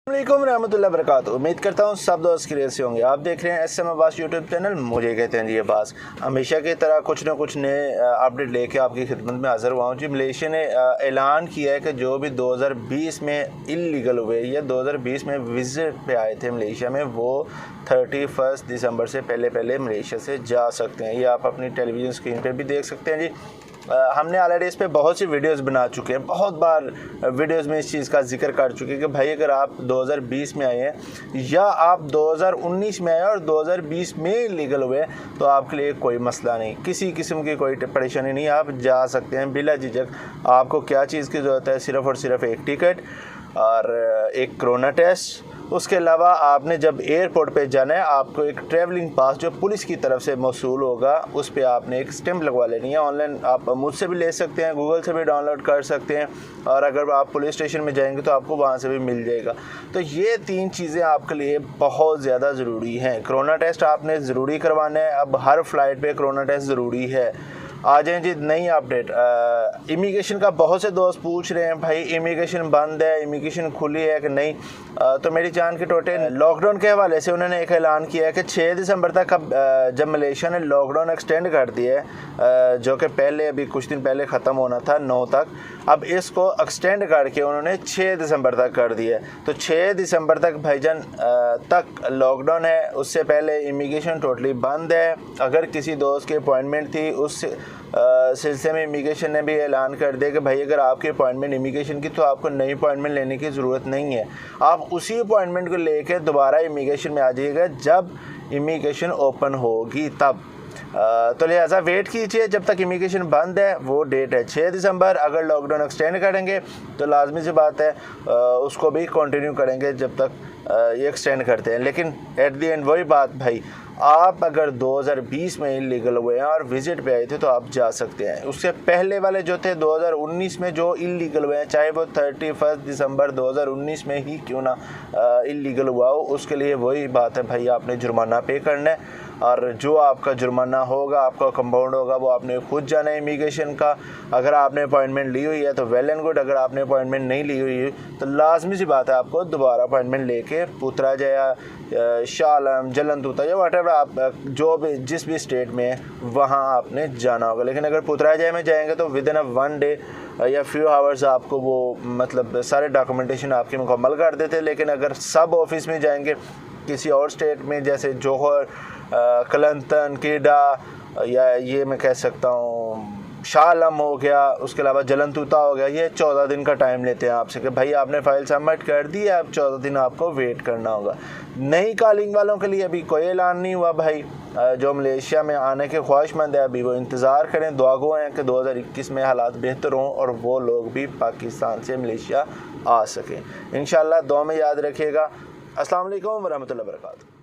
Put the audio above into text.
अस्सलामुअलैकुम रहमतुल्लाहि वबरकातुहू। उम्मीद करता हूँ सब दोस्त क्लियर से होंगे। आप देख रहे हैं SM अब्बास यूट्यूब चैनल। मुझे कहते हैं जी अब्बास। हमेशा की तरह कुछ ना कुछ नए अपडेट लेके आपकी खिदमत में हाज़िर हुआ हूँ जी। मलेशिया ने ऐलान किया है कि जो भी 2020 में इल्लीगल हुए या 2020 में विजिट पे आए थे मलेशिया में, वो 31 दिसंबर से पहले मलेशिया से जा सकते हैं। ये आप अपनी टेलीविज़न स्क्रीन पर भी देख सकते हैं जी। हमने ऑलरेडी इस पे बहुत सी वीडियोस बना चुके हैं, बहुत बार वीडियोस में इस चीज़ का जिक्र कर चुके हैं कि भाई अगर आप 2020 में आए हैं या आप 2019 में आए और 2020 में लीगल हुए तो आपके लिए कोई मसला नहीं, किसी किस्म की कोई परेशानी नहीं, आप जा सकते हैं बिला झिझक। आपको क्या चीज़ की ज़रूरत है? सिर्फ़ और सिर्फ एक टिकट और एक कोरोना टेस्ट। उसके अलावा आपने जब एयरपोर्ट पे जाना है, आपको एक ट्रैवलिंग पास जो पुलिस की तरफ से मौसूल होगा, उस पे आपने एक स्टैंप लगवा लेनी है। ऑनलाइन आप मुझसे भी ले सकते हैं, गूगल से भी डाउनलोड कर सकते हैं, और अगर आप पुलिस स्टेशन में जाएंगे तो आपको वहाँ से भी मिल जाएगा। तो ये 3 चीज़ें आपके लिए बहुत ज़्यादा ज़रूरी हैं। कोरोना टेस्ट आपने ज़रूरी करवाना है, अब हर फ्लाइट पर कोरोना टेस्ट ज़रूरी है। आ जाएँ जी नई अपडेट। इमिग्रेशन का बहुत से दोस्त पूछ रहे हैं भाई इमिग्रेशन बंद है, इमिग्रेशन खुली है कि नहीं। तो मेरी जान के टोटे लॉकडाउन के हवाले से उन्होंने एक ऐलान किया है कि 6 दिसंबर तक अब जब मलेशिया ने लॉकडाउन एक्सटेंड कर दिया है, जो कि पहले अभी कुछ दिन पहले ख़त्म होना था 9 तक, अब इसको एक्सटेंड करके उन्होंने 6 दिसंबर तक कर दिया है। तो 6 दिसंबर तक भाईजान तक लॉकडाउन है, उससे पहले इमिग्रेशन टोटली बंद है। अगर किसी दोस्त की अपॉइंटमेंट थी, उस सिलसिले में इमिग्रेशन ने भी ऐलान कर दिया कि भाई अगर आपकी अपॉइंटमेंट इमिग्रेशन की तो आपको नई अपॉइंटमेंट लेने की ज़रूरत नहीं है, आप उसी अपॉइंटमेंट को लेकर दोबारा इमिग्रेशन में आ जाइएगा जब इमिग्रेशन ओपन होगी तब। तो लिहाजा वेट कीजिए जब तक इमिग्रेशन बंद है। वो डेट है 6 दिसंबर। अगर लॉकडाउन एक्सटेंड करेंगे तो लाजमी सी बात है उसको भी कंटिन्यू करेंगे जब तक ये एक्सटेंड करते हैं। लेकिन एट दी एंड वही बात भाई, आप अगर 2020 में इलीगल हुए हैं और विजिट पे आए थे तो आप जा सकते हैं। उससे पहले वाले जो थे 2019 में जो इलीगल हुए हैं, चाहे वो 31 दिसंबर 2019 में ही क्यों ना इलीगल हुआ हो, उसके लिए वही बात है भाई, आपने जुर्माना पे करना है। और जो आपका जुर्माना होगा, आपका कंपाउंड होगा, वो आपने खुद जाना है इमिग्रेशन का। अगर आपने अपॉइंटमेंट ली हुई है तो वेल एंड गुड, अगर आपने अपॉइंटमेंट नहीं ली हुई है तो लाजमी सी बात है आपको दोबारा अपॉइंटमेंट लेके पुतराजा या शाह आलम, जलन तूता या वट आप जो भी जिस भी स्टेट में है वहाँ आपने जाना होगा। लेकिन अगर पुतराजा में जाएंगे तो विद इन 1 डे या फ्यू आवर्स आपको वो मतलब सारे डॉक्यूमेंटेशन आपकी मुकम्मल कर देते। लेकिन अगर सब ऑफिस में जाएंगे किसी और स्टेट में, जैसे जौहर, कलंतन, कीडा, या ये मैं कह सकता हूँ शाह आलम हो गया, उसके अलावा जलन तूता हो गया, ये 14 दिन का टाइम लेते हैं आपसे कि भाई आपने फ़ाइल सबमिट कर दी है, अब 14 दिन आपको वेट करना होगा। नई कॉलिंग वालों के लिए अभी कोई ऐलान नहीं हुआ भाई। जो मलेशिया में आने के ख्वाहिशमंद है अभी वो इंतज़ार करें, दुआगो हैं कि 2021 में हालात बेहतर हों और वो लोग भी पाकिस्तान से मलेशिया आ सकें। इंशाअल्लाह दुआ में याद रखिएगा। अस्सलाम वालेकुम व रहमतुल्लाहि व बरकातुहू।